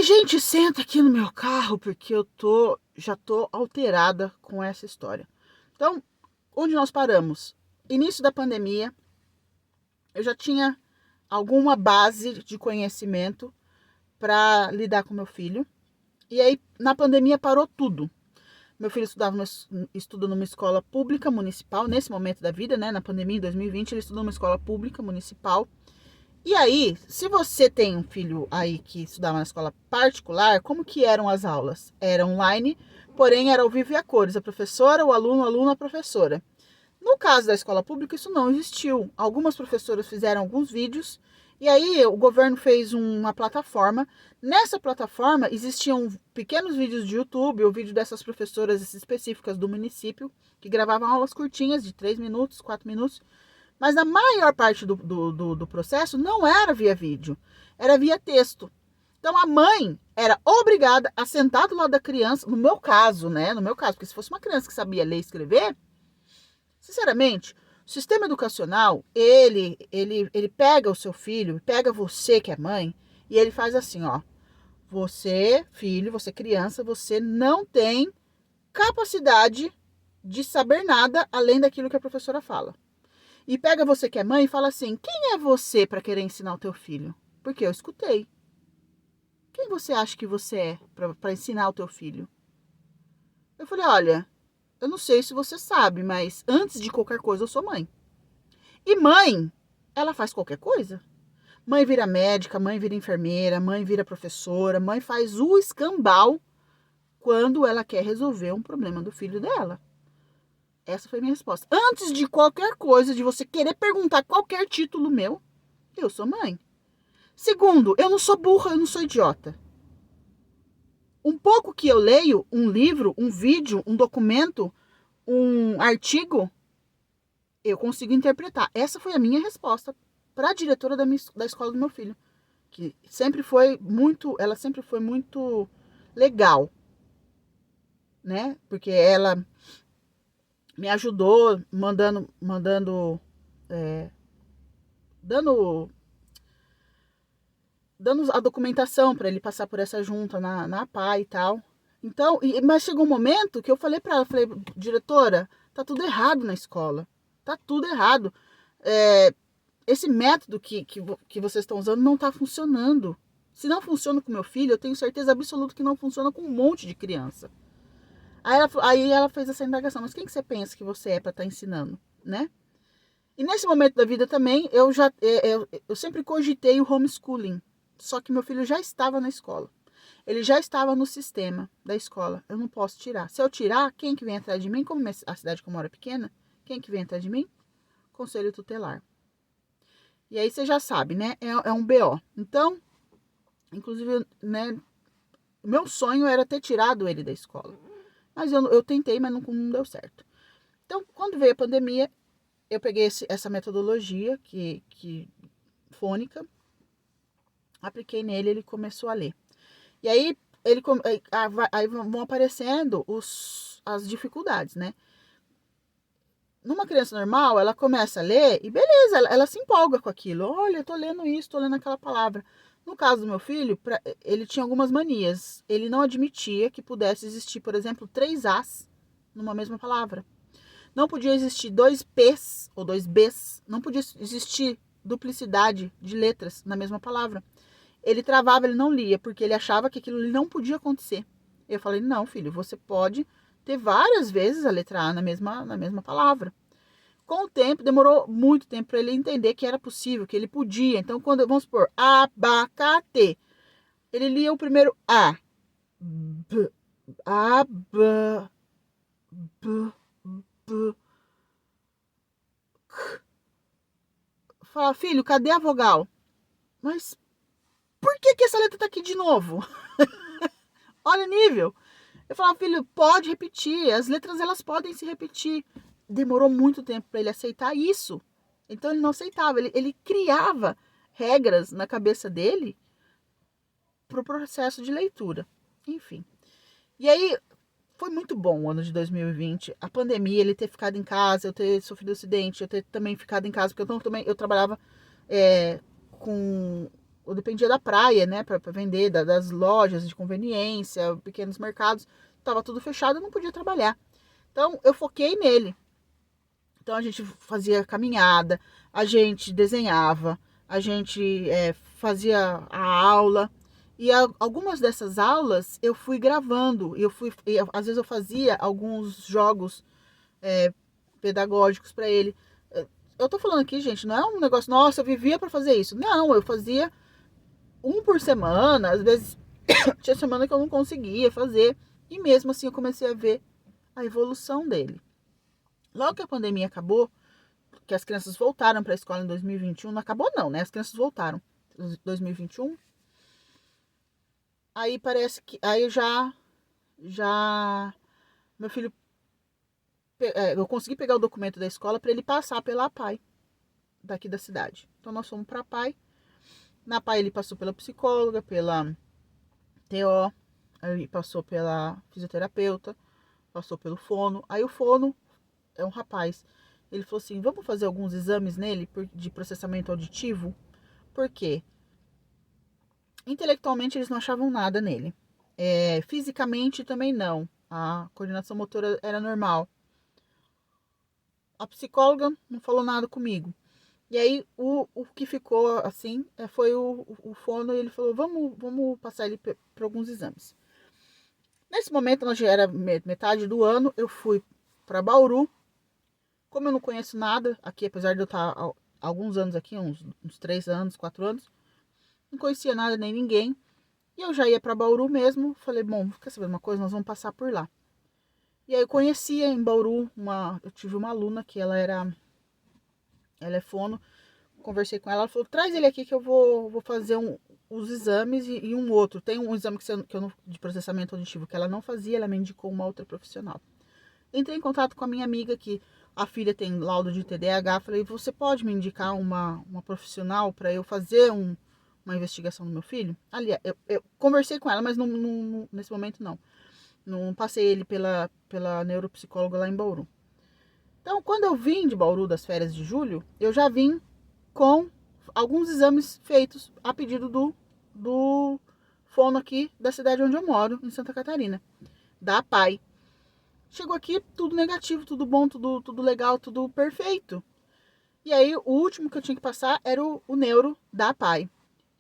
Gente, senta aqui no meu carro porque já tô alterada com essa história. Então, onde nós paramos? Início da pandemia, eu já tinha alguma base de conhecimento para lidar com meu filho. E aí, na pandemia, parou tudo. Meu filho estuda numa escola pública municipal, nesse momento da vida, né? Na pandemia, em 2020, ele estuda numa escola pública municipal. E aí, se você tem um filho aí que estudava na escola particular, como que eram as aulas? Era online, porém era ao vivo e a cores, a professora, o aluno, a professora. No caso da escola pública, isso não existiu. Algumas professoras fizeram alguns vídeos e aí o governo fez uma plataforma. Nessa plataforma existiam pequenos vídeos de YouTube, ou vídeo dessas professoras específicas do município, que gravavam aulas curtinhas de 3 minutos, 4 minutos. Mas a maior parte do processo não era via vídeo, era via texto. Então a mãe era obrigada a sentar do lado da criança, no meu caso, né? No meu caso, porque se fosse uma criança que sabia ler e escrever, sinceramente, o sistema educacional, ele pega o seu filho, pega você que é mãe, e ele faz assim, ó. Você, filho, você criança, você não tem capacidade de saber nada além daquilo que a professora fala. E pega você que é mãe e fala assim: quem é você para querer ensinar o teu filho? Porque eu escutei. Quem você acha que você é para ensinar o teu filho? Eu falei: olha, eu não sei se você sabe, mas antes de qualquer coisa eu sou mãe. E mãe, ela faz qualquer coisa. Mãe vira médica, mãe vira enfermeira, mãe vira professora, mãe faz o escambau quando ela quer resolver um problema do filho dela. Essa foi a minha resposta. Antes de qualquer coisa, de você querer perguntar qualquer título meu, eu sou mãe. Segundo, eu não sou burra, eu não sou idiota. Um pouco que eu leio, um livro, um vídeo, um documento, um artigo, eu consigo interpretar. Essa foi a minha resposta para a diretora da escola do meu filho, que ela sempre foi muito legal, né? Porque ela me ajudou é, dando a documentação para ele passar por essa junta na APA e tal. Então, mas chegou um momento que eu falei para ela, falei: diretora, tá tudo errado na escola, tá tudo errado. Esse método que vocês estão usando não tá funcionando. Se não funciona com meu filho, eu tenho certeza absoluta que não funciona com um monte de criança. Aí ela fez essa indagação: mas quem que você pensa que você é para estar ensinando, né? E nesse momento da vida também, eu sempre cogitei o homeschooling. Só que meu filho já estava na escola. Ele já estava no sistema da escola. Eu não posso tirar. Se eu tirar, quem que vem atrás de mim? Como a cidade que eu moro é pequena, quem que vem atrás de mim? Conselho tutelar. E aí você já sabe, né? É um BO. Então, inclusive, né? Meu sonho era ter tirado ele da escola. Mas eu tentei, mas não deu certo. Então, quando veio a pandemia, eu peguei essa metodologia fônica, apliquei nele, ele começou a ler. E aí aí vão aparecendo as dificuldades, né? Numa criança normal, ela começa a ler e beleza, ela se empolga com aquilo. Olha, eu tô lendo isso, tô lendo aquela palavra. No caso do meu filho, ele tinha algumas manias. Ele não admitia que pudesse existir, por exemplo, 3 As numa mesma palavra. Não podia existir 2 P's ou 2 B's. Não podia existir duplicidade de letras na mesma palavra. Ele travava, ele não lia, porque ele achava que aquilo não podia acontecer. Eu falei: não, filho, você pode ter várias vezes a letra A na mesma palavra. Com o tempo, demorou muito tempo para ele entender que era possível, que ele podia. Então, vamos supor, abacate, ele lia o primeiro A. B, A, B, B, B, C. Fala: filho, cadê a vogal? Mas por que essa letra tá aqui de novo? Olha o nível. Eu falava: filho, pode repetir, as letras elas podem se repetir. Demorou muito tempo para ele aceitar isso. Então ele não aceitava, ele criava regras na cabeça dele para o processo de leitura. Enfim. E aí foi muito bom o ano de 2020. A pandemia, ele ter ficado em casa, eu ter sofrido acidente, eu ter também ficado em casa, porque eu trabalhava com eu dependia da praia, né, para vender, das lojas de conveniência, pequenos mercados, tava tudo fechado, eu não podia trabalhar. Então eu foquei nele. Então a gente fazia caminhada, a gente desenhava, a gente fazia a aula. E algumas dessas aulas eu fui gravando. Às vezes eu fazia alguns jogos pedagógicos para ele. Eu tô falando aqui, gente, não é um negócio, nossa, eu vivia para fazer isso. Não, eu fazia um por semana, às vezes tinha semana que eu não conseguia fazer. E mesmo assim eu comecei a ver a evolução dele. Logo que a pandemia acabou, que as crianças voltaram para a escola em 2021, não acabou não, né? As crianças voltaram em 2021. Aí parece que aí já meu filho eu consegui pegar o documento da escola para ele passar pela APAE daqui da cidade. Então nós fomos para a APAE. Na APAE ele passou pela psicóloga, pela TO, aí passou pela fisioterapeuta, passou pelo fono. Aí o fono é um rapaz. Ele falou assim: vamos fazer alguns exames nele de processamento auditivo? Por quê? Intelectualmente eles não achavam nada nele. Fisicamente também não. A coordenação motora era normal. A psicóloga não falou nada comigo. E aí o que ficou assim foi o fono, e ele falou: vamos passar ele para alguns exames. Nesse momento, nós já era metade do ano, eu fui para Bauru. Como eu não conheço nada aqui, apesar de eu estar há alguns anos aqui, uns 3 anos, 4 anos, não conhecia nada nem ninguém. E eu já ia para Bauru mesmo. Falei: bom, quer saber uma coisa? Nós vamos passar por lá. E aí eu conhecia em Bauru eu tive uma aluna que ela é fono. Conversei com ela, ela falou: traz ele aqui que eu vou fazer os exames e um outro. Tem um exame que eu não, de processamento auditivo que ela não fazia, ela me indicou uma outra profissional. Entrei em contato com a minha amiga que a filha tem laudo de TDAH. Falei: você pode me indicar uma profissional para eu fazer uma investigação no meu filho? Aliás, eu conversei com ela, mas nesse momento não. Não passei ele pela neuropsicóloga lá em Bauru. Então, quando eu vim de Bauru das férias de julho, eu já vim com alguns exames feitos a pedido do fono aqui da cidade onde eu moro, em Santa Catarina, da APAE. Chegou aqui, tudo negativo, tudo bom, tudo legal, tudo perfeito. E aí, o último que eu tinha que passar era o neuro da APAE.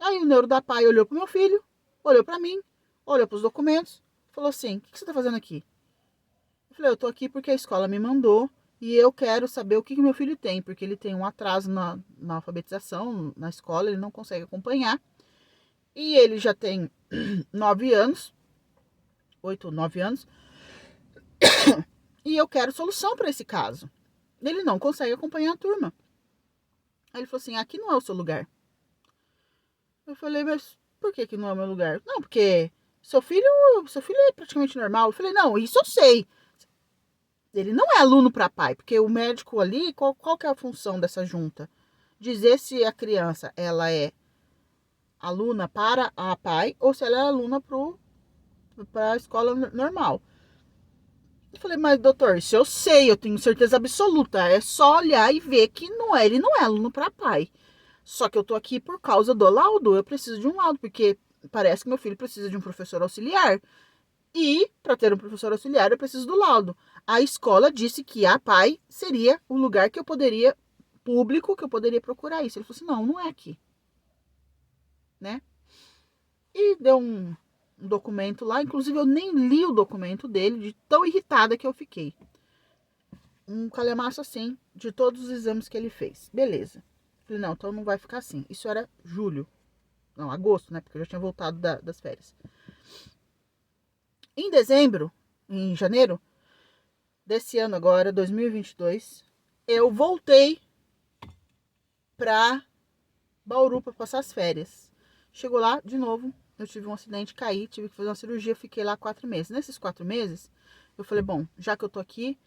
Aí, o neuro da APAE olhou pro meu filho, olhou para mim, olhou para os documentos, falou assim: o que você tá fazendo aqui? Eu falei: eu tô aqui porque a escola me mandou e eu quero saber o que meu filho tem, porque ele tem um atraso na alfabetização, na escola, ele não consegue acompanhar. E ele já tem 9 anos, 8 ou 9 anos, e eu quero solução para esse caso. Ele não consegue acompanhar a turma. Aí ele falou assim: aqui não é o seu lugar. Eu falei: mas por que não é o meu lugar? Não, porque seu filho é praticamente normal. Eu falei: não, isso eu sei. Ele não é aluno para pai, porque o médico ali, qual que é a função dessa junta? Dizer se a criança ela é aluna para a pai ou se ela é aluna para a escola normal. Eu falei: mas doutor, isso eu sei, eu tenho certeza absoluta. É só olhar e ver que ele não é aluno para pai. Só que eu tô aqui por causa do laudo, eu preciso de um laudo, porque parece que meu filho precisa de um professor auxiliar. E, para ter um professor auxiliar, eu preciso do laudo. A escola disse que a PAI seria o lugar que eu poderia, público, que eu poderia procurar isso. Ele falou assim: não é aqui. Né? E deu um documento lá, inclusive eu nem li o documento dele, de tão irritada que eu fiquei. Um calhamaço assim, de todos os exames que ele fez. Beleza. Falei: não, então não vai ficar assim. Isso era julho. Não, agosto, né? Porque eu já tinha voltado das férias. Em dezembro, em janeiro desse ano agora, 2022, eu voltei pra Bauru para passar as férias. Chegou lá, de novo, eu tive um acidente, caí, tive que fazer uma cirurgia, fiquei lá 4 meses. Nesses 4 meses, eu falei: bom, já que eu tô aqui,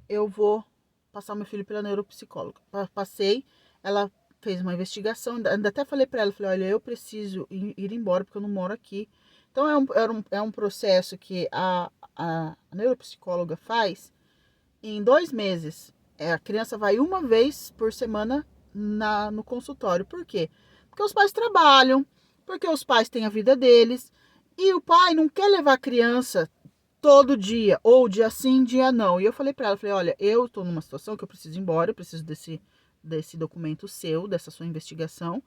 eu vou passar meu filho pela neuropsicóloga. Passei, ela fez uma investigação, ainda até falei para ela, falei: olha, eu preciso ir embora porque eu não moro aqui. Então é um processo que a neuropsicóloga faz em 2 meses. A criança vai uma vez por semana no consultório. Por quê? Porque os pais trabalham, porque os pais têm a vida deles, e o pai não quer levar a criança todo dia, ou dia sim, dia não. E eu falei pra ela, olha, eu tô numa situação que eu preciso ir embora, eu preciso desse documento seu, dessa sua investigação.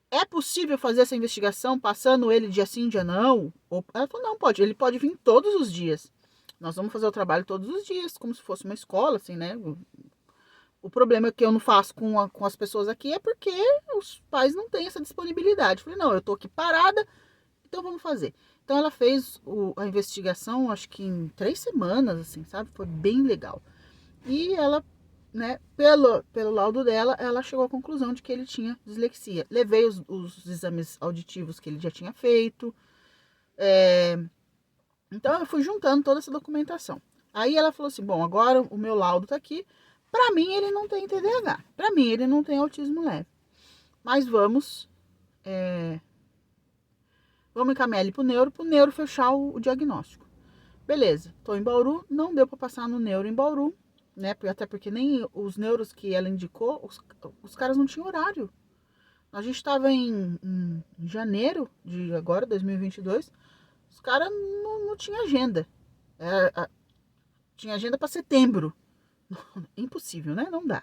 É possível fazer essa investigação passando ele dia sim, dia não? Ela falou, não, pode, ele pode vir todos os dias. Nós vamos fazer o trabalho todos os dias, como se fosse uma escola, assim, né? O problema que eu não faço com as pessoas aqui é porque os pais não têm essa disponibilidade. Eu falei, não, eu tô aqui parada, então vamos fazer. Então ela fez a investigação, acho que em 3 semanas, assim, sabe? Foi bem legal. E ela, né, pelo laudo dela, ela chegou à conclusão de que ele tinha dislexia. Levei os exames auditivos que ele já tinha feito. Então eu fui juntando toda essa documentação. Aí ela falou assim, bom, agora o meu laudo tá aqui. Pra mim ele não tem TDAH. Pra mim ele não tem autismo leve. Mas vamos encaminhar ele pro neuro fechar o diagnóstico. Beleza, tô em Bauru, não deu para passar no neuro em Bauru, né? Até porque nem os neuros que ela indicou, os caras não tinham horário. A gente estava em janeiro de agora, 2022, os caras não tinham agenda. Tinha agenda para setembro. Impossível, né? Não dá.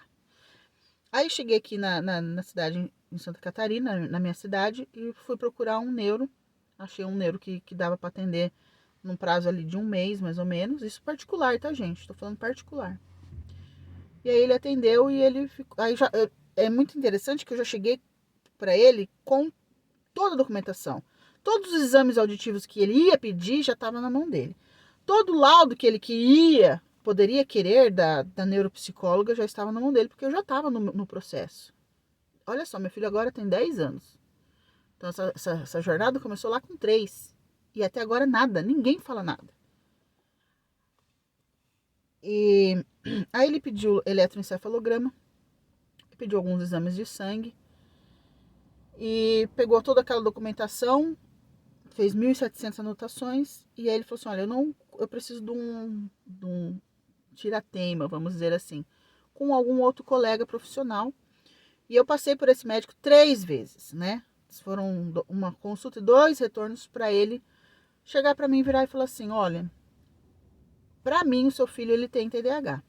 Aí cheguei aqui na cidade, em Santa Catarina, na minha cidade, e fui procurar um neuro. Achei um neuro que dava para atender num prazo ali de 1 mês, mais ou menos. Isso particular, tá, gente? Tô falando particular. E aí ele atendeu e ele ficou... Aí já, é muito interessante que eu já cheguei para ele com toda a documentação. Todos os exames auditivos que ele ia pedir já estavam na mão dele. Todo o laudo que ele poderia querer da neuropsicóloga já estava na mão dele, porque eu já estava no processo. Olha só, meu filho agora tem 10 anos. Então essa jornada começou lá com 3. E até agora nada, ninguém fala nada. E aí ele pediu eletroencefalograma, pediu alguns exames de sangue e pegou toda aquela documentação, fez 1.700 anotações e aí ele falou assim, olha, eu preciso de um tirateima, vamos dizer assim, com algum outro colega profissional. E eu passei por esse médico 3 vezes, né? Foram uma consulta e 2 retornos para ele chegar para mim, virar e falar assim, olha, para mim o seu filho ele tem TDAH.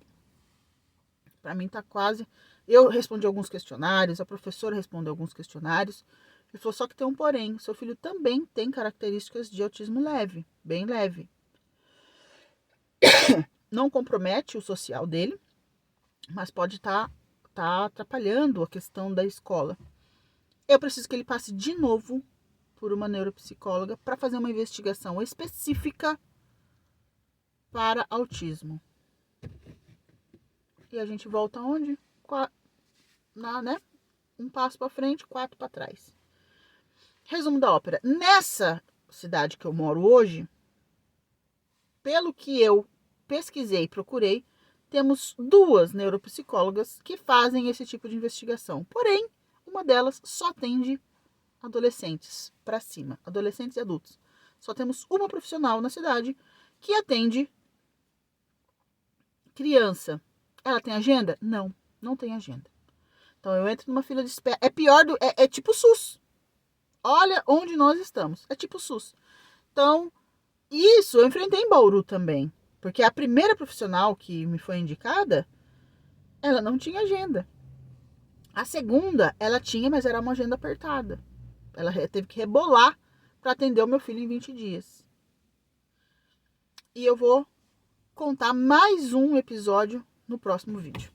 Para mim tá quase... Eu respondi alguns questionários, a professora respondeu alguns questionários. Ele falou, só que tem um porém, seu filho também tem características de autismo leve, bem leve. Não compromete o social dele, mas pode estar atrapalhando a questão da escola. Eu preciso que ele passe de novo por uma neuropsicóloga para fazer uma investigação específica para autismo. E a gente volta aonde? Né? 1 passo para frente, 4 para trás. Resumo da ópera. Nessa cidade que eu moro hoje, pelo que eu pesquisei e procurei, temos 2 neuropsicólogas que fazem esse tipo de investigação. Porém, uma delas só atende adolescentes para cima, adolescentes e adultos. Só temos uma profissional na cidade que atende criança. Ela tem agenda? Não, não tem agenda. Então eu entro numa fila de espera. É pior é tipo SUS. Olha onde nós estamos. É tipo SUS. Então, isso eu enfrentei em Bauru também. Porque a primeira profissional que me foi indicada, ela não tinha agenda. A segunda, ela tinha, mas era uma agenda apertada. Ela teve que rebolar para atender o meu filho em 20 dias. E eu vou contar mais um episódio no próximo vídeo.